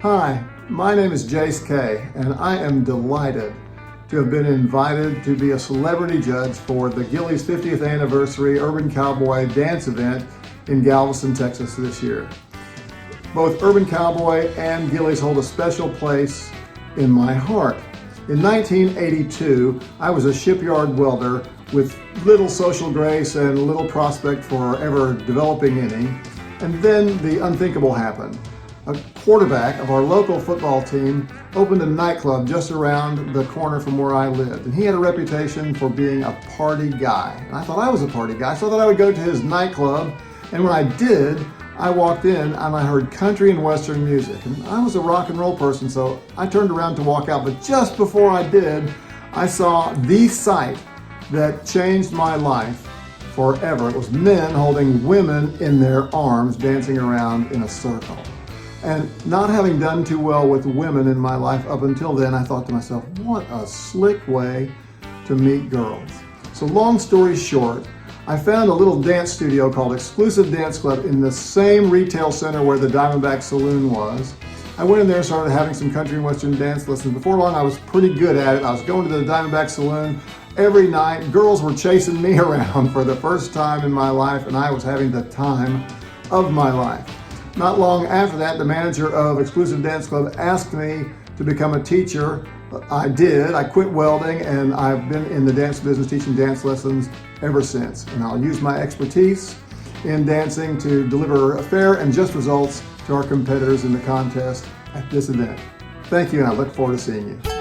Hi, my name is Jase and I am delighted to have been invited to be a celebrity judge for the Gilley's 50th anniversary Urban Cowboy dance event in Galveston, Texas this year. Both Urban Cowboy and Gilley's hold a special place in my heart. In 1982, I was a shipyard welder with little social grace and little prospect for ever developing any. And then the unthinkable happened. A quarterback of our local football team opened a nightclub just around the corner from where I lived. And he had a reputation for being a party guy. And I thought I was a party guy, so I thought I would go to his nightclub. And when I did, I walked in and I heard country and western music. And I was a rock and roll person, so I turned around to walk out. But just before I did, I saw the sight that changed my life forever. It was men holding women in their arms, dancing around in a circle. And not having done too well with women in my life up until then, I thought to myself, what a slick way to meet girls. So long story short, I found a little dance studio called Exclusive Dance Club in the same retail center where the Diamondback Saloon was. I went in there and started having some country and western dance lessons. Before long, I was pretty good at it. I was going to the Diamondback Saloon every night. Girls were chasing me around for the first time in my life, and I was having the time of my life. Not long after that, the manager of Exclusive Dance Club asked me to become a teacher. I did. I quit welding, and I've been in the dance business teaching dance lessons ever since. And I'll use my expertise in dancing to deliver fair and just results to our competitors in the contest at this event. Thank you, and I look forward to seeing you.